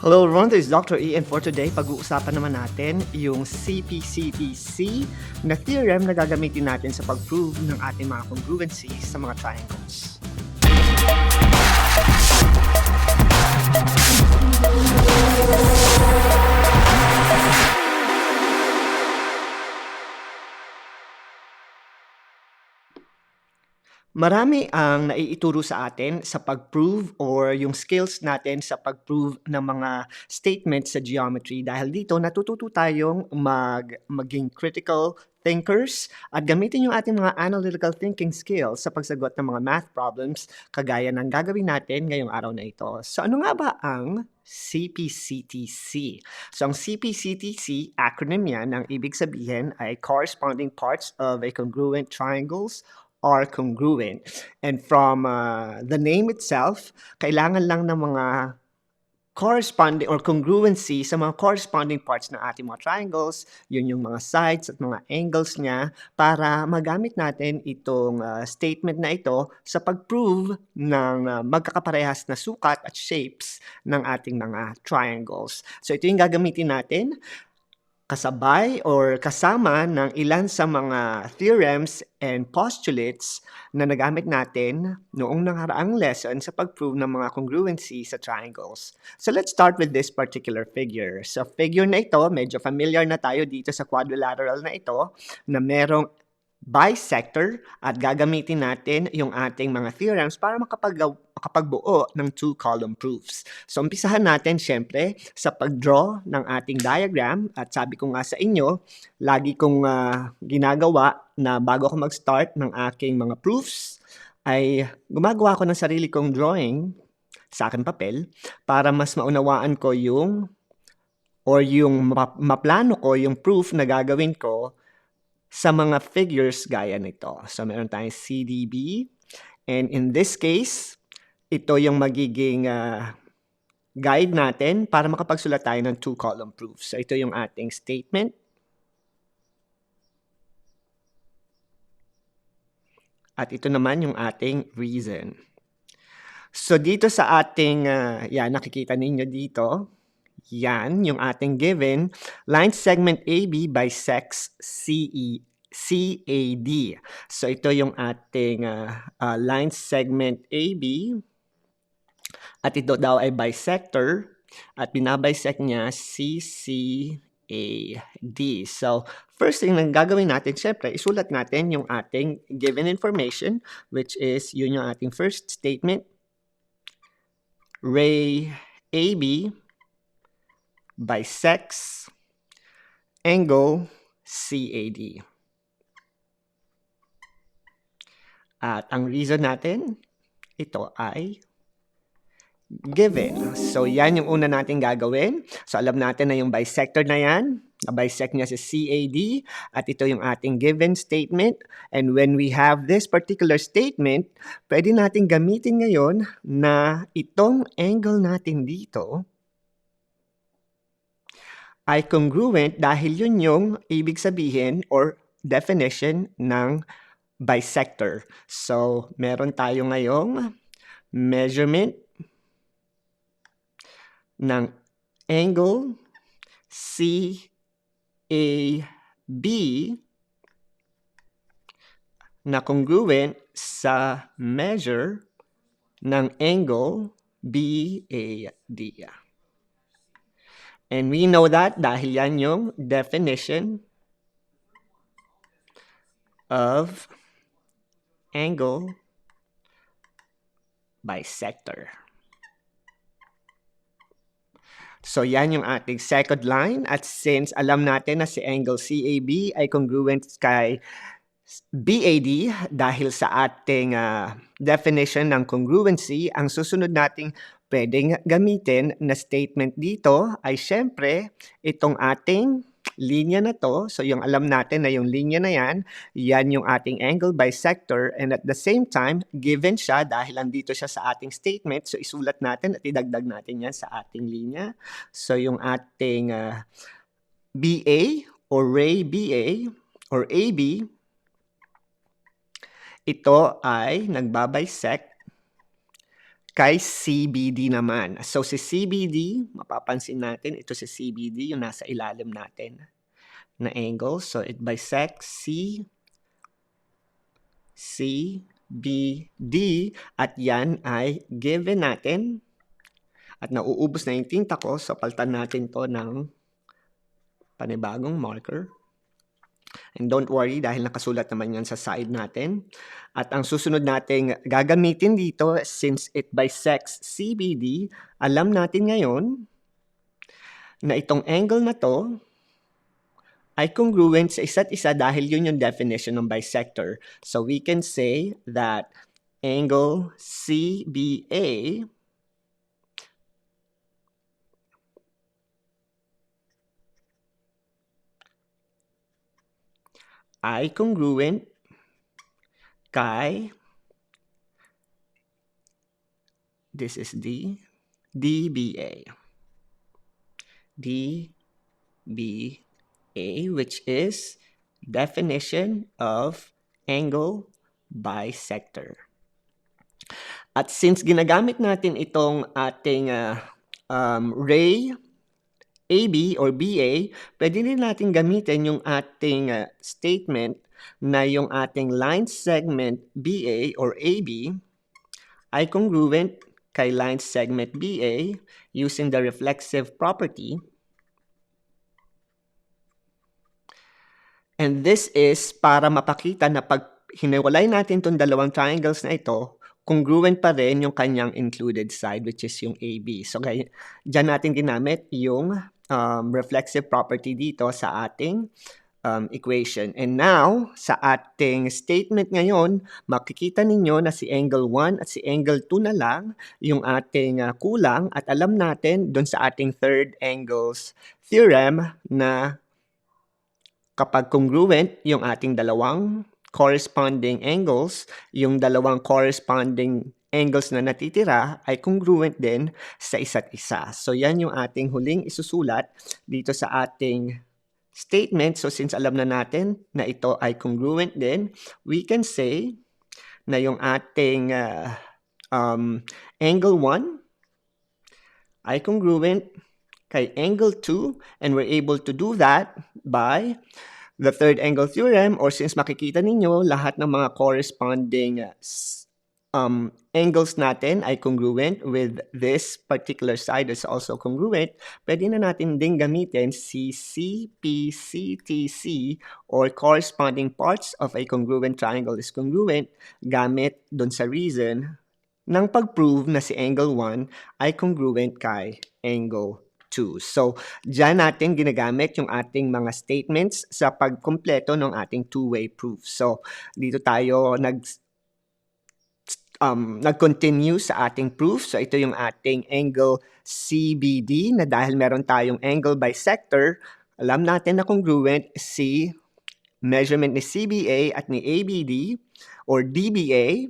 Hello everyone, this is Dr. E and for today, pag-uusapan naman natin yung CPCTC na theorem na gagamitin natin sa pag-prove ng ating mga congruencies sa mga triangles. Marami ang naiituro sa atin sa pag-prove or yung skills natin sa pag-prove ng mga statements sa geometry. Dahil dito, natututo tayong maging critical thinkers at gamitin yung ating mga analytical thinking skills sa pagsagot ng mga math problems kagaya ng gagawin natin ngayong araw na ito. So ano nga ba ang CPCTC? So ang CPCTC, acronym yan, ang ibig sabihin ay corresponding parts of a congruent triangles are congruent. And from the name itself, kailangan lang ng mga corresponding or congruency sa mga corresponding parts ng ating mga triangles, yun yung mga sides at mga angles niya para magamit natin itong statement na ito sa pag-prove ng magkakaparehas na sukat at shapes ng ating mga triangles. So ito yung gagamitin natin kasabay or kasama ng ilan sa mga theorems and postulates na nagamit natin noong nakaraang lesson sa pag-prove ng mga congruency sa triangles. So let's start with this particular figure. So figure na ito, medyo familiar na tayo dito sa quadrilateral na ito na merong bisector at gagamitin natin yung ating mga theorems para makapagbuo ng two-column proofs. So, umpisahan natin syempre sa pag-draw ng ating diagram at sabi ko nga sa inyo, lagi kong ginagawa na bago ako mag-start ng aking mga proofs ay gumagawa ko ng sarili kong drawing sa aking papel para mas maunawaan ko yung maplano ko yung proof na gagawin ko sa mga figures gaya nito. So, meron tayong CDB. And in this case, ito yung magiging guide natin para makapagsulat tayo ng two-column proof. So, ito yung ating statement. At ito naman yung ating reason. So, dito sa ating, nakikita ninyo dito, yan, yung ating given, line segment AB bisects CAD. So, ito yung ating line segment AB. At ito daw ay bisector. At binabisect niya CCAD. So, first thing na gagawin natin, syempre, isulat natin yung ating given information, which is yun yung ating first statement. Ray AB bisects angle CAD. At ang reason natin, ito ay given. So, yan yung una natin gagawin. So, alam natin na yung bisector na yan, na-bisect niya sa CAD, at ito yung ating given statement. And when we have this particular statement, pwede natin gamitin ngayon na itong angle natin dito ay congruent dahil yun yung ibig sabihin or definition ng bisector. So, meron tayo ngayong measurement ng angle CAB na congruent sa measure ng angle BAD. And we know that dahil yan yung definition of angle bisector. So, yan yung ating second line. At since alam natin na si angle CAB ay congruent kay BAD dahil sa ating definition ng congruency, ang susunod nating pwedeng gamitin na statement dito ay syempre itong ating linya na to. So, yung alam natin na yung linya na yan yung ating angle bisector, and at the same time, given siya dahil andito siya sa ating statement. So, isulat natin at idagdag natin yan sa ating linya. So, yung ating BA or Ray BA or AB, ito ay nagbabisect kay CBD naman. So si CBD, mapapansin natin, ito si CBD, yung nasa ilalim natin na angle. So it bisects CBD at yan ay given natin. At nauubos na yung tinta ko, so palitan natin to ng panibagong marker. And don't worry dahil nakasulat naman yan sa side natin. At ang susunod nating gagamitin dito, since it bisects CBD, alam natin ngayon na itong angle na to ay congruent sa isa't isa dahil yun yung definition ng bisector. So we can say that angle CBA ay congruent kay, this is DBA. DBA, which is definition of angle bisector. At since ginagamit natin itong ating ray AB or BA, pwede rin natin gamitin yung ating statement na yung ating line segment BA or AB ay congruent kay line segment BA using the reflexive property. And this is para mapakita na pag hiniwalay natin itong dalawang triangles na ito, congruent pa rin yung kanyang included side, which is yung AB. So, dyan natin ginamit yung reflexive property dito sa ating equation. And now, sa ating statement ngayon, makikita ninyo na si angle 1 at si angle 2 na lang yung ating kulang at alam natin doon sa ating third angles theorem na kapag congruent yung ating dalawang corresponding angles, yung dalawang corresponding angles na natitira ay congruent din sa isa't isa. So yan yung ating huling isusulat dito sa ating statement. So since alam na natin na ito ay congruent din, we can say na yung ating angle 1 ay congruent kay angle 2, and we're able to do that by the third angle theorem, or since makikita ninyo lahat ng mga corresponding angles natin ay congruent with this particular side is also congruent, pwede na natin din gamitin si CPCTC or corresponding parts of a congruent triangle is congruent gamit dun sa reason ng pag-prove na si angle 1 ay congruent kay angle 2. So, dyan natin ginagamit yung ating mga statements sa pagkumpleto ng ating two-way proof. So, dito tayo nag-continue sa ating proof. So, ito yung ating angle CBD na dahil meron tayong angle bisector, alam natin na congruent si measurement ni CBA at ni ABD or DBA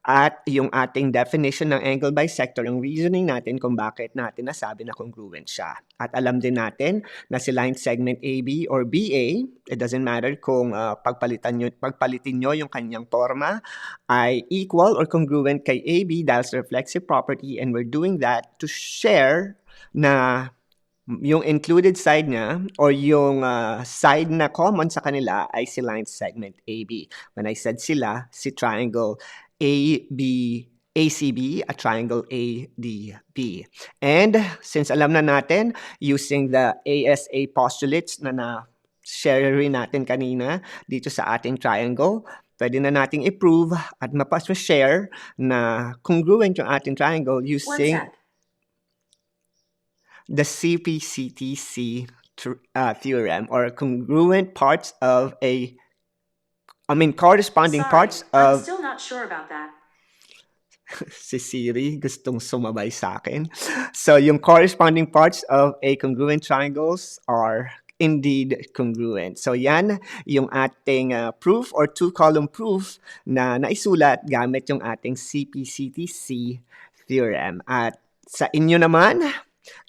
at yung ating definition ng angle bisector, yung reasoning natin kung bakit natin nasabi na congruent siya. At alam din natin na si line segment AB or BA, it doesn't matter kung pagpalitin nyo yung kanyang forma, ay equal or congruent kay AB dahil sa reflexive property, and we're doing that to share na yung included side niya or yung side na common sa kanila ay si line segment AB. When I said sila, si triangle ACB at triangle ADB. And since alam na natin, using the ASA postulates na na-share rin natin kanina dito sa ating triangle, pwede na nating i-prove at share na congruent yung ating triangle using the CPCTC theorem or congruent parts of corresponding parts of... I'm still not sure about that. Si Siri gustong sumabay sa akin. So, yung corresponding parts of a congruent triangles are indeed congruent. So, yan yung ating proof or two-column proof na naisulat gamit yung ating CPCTC theorem. At sa inyo naman,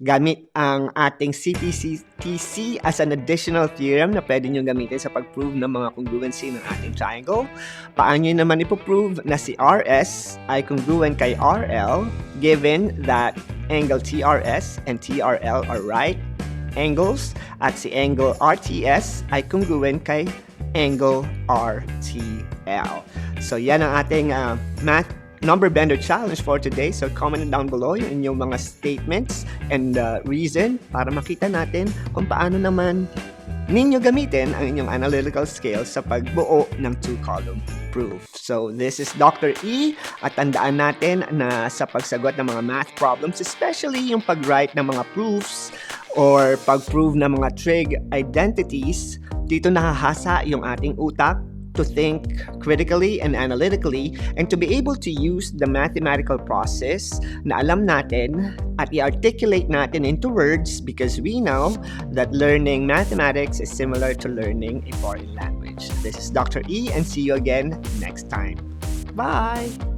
gamit ang ating CPCTC as an additional theorem na pwede nyo gamitin sa pag-prove ng mga congruency ng ating triangle. Paano nyo naman ipoprove na si RS ay congruent kay RL given that angle TRS and TRL are right angles at si angle RTS ay congruent kay angle RTL. So yan ang ating math Numberbender challenge for today. So comment down below yung inyong mga statements and reason para makita natin kung paano naman ninyo gamitin ang inyong analytical skills sa pagbuo ng two-column proof. So this is Dr. E at tandaan natin na sa pagsagot ng mga math problems, especially yung pag-write ng mga proofs or pag-prove ng mga trig identities, dito nahahasa yung ating utak to think critically and analytically and to be able to use the mathematical process na alam natin at i-articulate natin into words because we know that learning mathematics is similar to learning a foreign language. This is Dr. E and see you again next time. Bye!